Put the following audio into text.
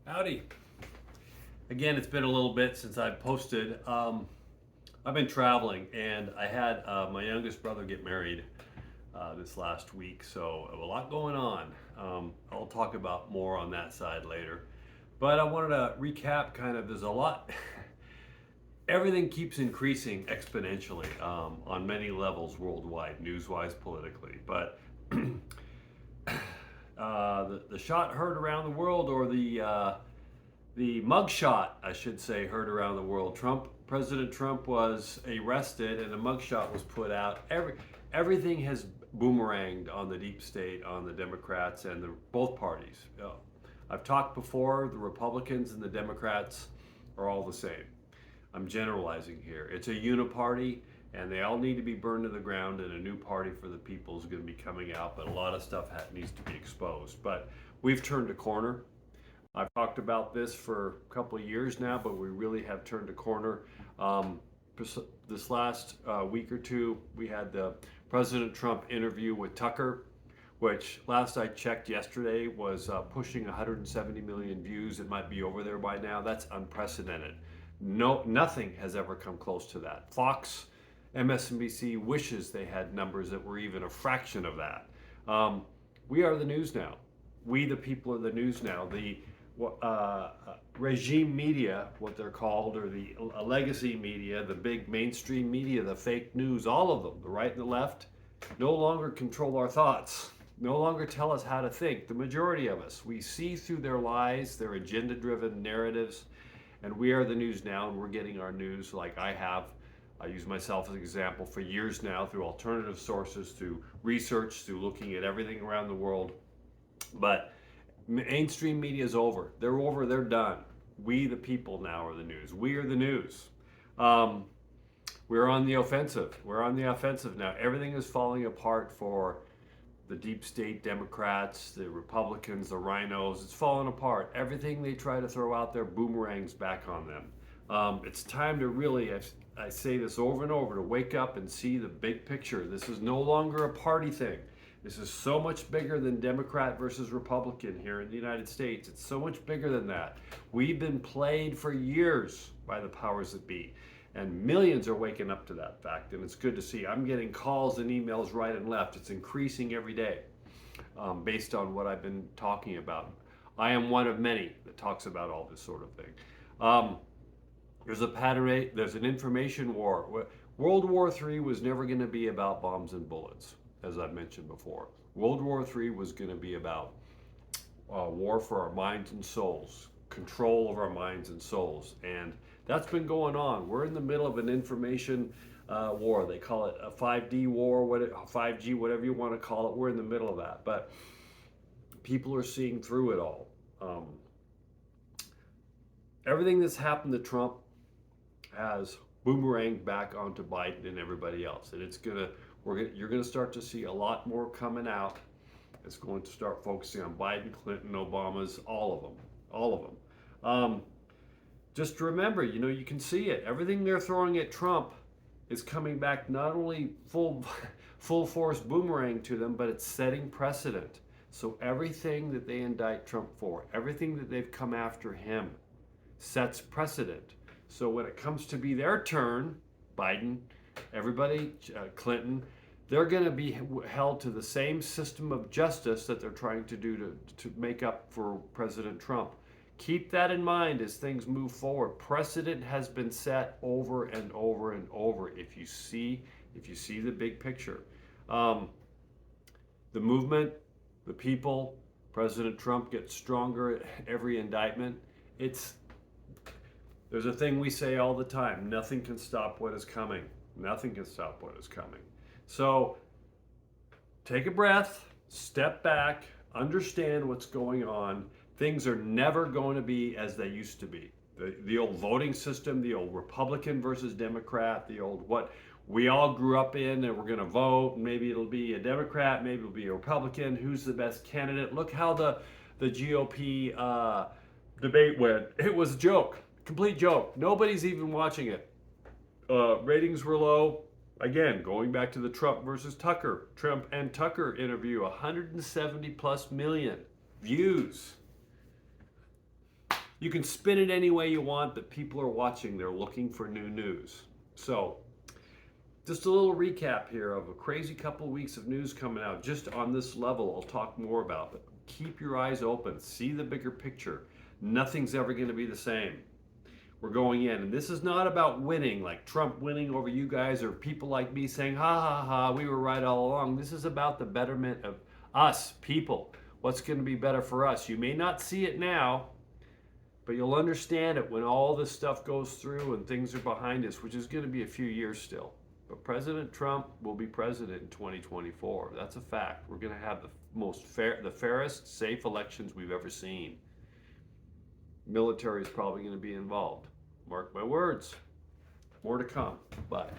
Howdy. Again, it's been a little bit since I've posted. I've been traveling and I had my youngest brother get married this last week, so a lot going on. I'll talk about more on that side later. But I wanted to recap there's a lot. Everything keeps increasing exponentially on many levels worldwide, news wise, politically. But the shot heard around the world, or the mugshot, I should say, heard around the world. President Trump was arrested, and a mugshot was put out. Everything has boomeranged on the deep state, on the Democrats, and both parties. I've talked before. The Republicans and the Democrats are all the same. I'm generalizing here. It's a uniparty, and they all need to be burned to the ground, and a new party for the people is going to be coming out, but a lot of stuff needs to be exposed. But we've turned a corner. I've talked about this for a couple of years now, but we really have turned a corner. This last week or two, we had the President Trump interview with Tucker, which last I checked yesterday was pushing 170 million views. It might be over there by now. That's unprecedented. Nothing has ever come close to that. Fox, MSNBC wishes they had numbers that were even a fraction of that. We are the news now. We, the people, are the news now. The regime media, what they're called, or the legacy media, the big mainstream media, the fake news, all of them, the right and the left, no longer control our thoughts, no longer tell us how to think. The majority of us, we see through their lies, their agenda-driven narratives, and we are the news now, and we're getting our news like I have. I use myself as an example for years now through alternative sources, through research, through looking at everything around the world. But mainstream media is over. They're over. They're done. We, the people, now are the news. We are the news. We're on the offensive. We're on the offensive now. Everything is falling apart for the deep state Democrats, the Republicans, the rhinos. It's falling apart. Everything they try to throw out there boomerangs back on them. It's time to really, I say this over and over, to wake up and see the big picture. This is no longer a party thing. This is so much bigger than Democrat versus Republican here in the United States. It's so much bigger than that. We've been played for years by the powers that be, and millions are waking up to that fact, and it's good to see. I'm getting calls and emails right and left. It's increasing every day based on what I've been talking about. I am one of many that talks about all this sort of thing. There's a pattern. There's an information war. World War III was never going to be about bombs and bullets, as I've mentioned before. World War III was going to be about war for our minds and souls, control of our minds and souls. And that's been going on. We're in the middle of an information war. They call it a 5D war, 5G, whatever you want to call it. We're in the middle of that. But people are seeing through it all. Everything that's happened to Trump has boomeranged back onto Biden and everybody else. And you're going to start to see a lot more coming out. It's going to start focusing on Biden, Clinton, Obama's, all of them. Just remember, you can see it. Everything they're throwing at Trump is coming back, not only full force boomerang to them, but it's setting precedent. So everything that they indict Trump for, everything that they've come after him, sets precedent. So when it comes to be their turn, Biden, everybody, Clinton, they're going to be held to the same system of justice that they're trying to do to make up for President Trump. Keep that in mind as things move forward. Precedent has been set over and over and over. If you see the big picture, the movement, the people, President Trump gets stronger at every indictment. There's a thing we say all the time: nothing can stop what is coming. Nothing can stop what is coming. So take a breath, step back, understand what's going on. Things are never going to be as they used to be. The old voting system, the old Republican versus Democrat, the old what we all grew up in, and we're going to vote, and maybe it'll be a Democrat, maybe it'll be a Republican. Who's the best candidate? Look how the GOP debate went. It was a joke. Complete joke. Nobody's even watching it. Ratings were low. Again, going back to the Trump and Tucker interview, 170 plus million views. You can spin it any way you want, but people are watching. They're looking for new news. So, just a little recap here of a crazy couple of weeks of news coming out. Just on this level, I'll talk more about it. Keep your eyes open. See the bigger picture. Nothing's ever going to be the same. We're going in, and this is not about winning, like Trump winning over you guys or people like me saying, ha ha ha, we were right all along. This is about the betterment of us, people. What's going to be better for us? You may not see it now, but you'll understand it when all this stuff goes through and things are behind us, which is going to be a few years still. But President Trump will be president in 2024. That's a fact. We're going to have the fairest, safe elections we've ever seen. Military is probably going to be involved. Mark my words. More to come. Bye.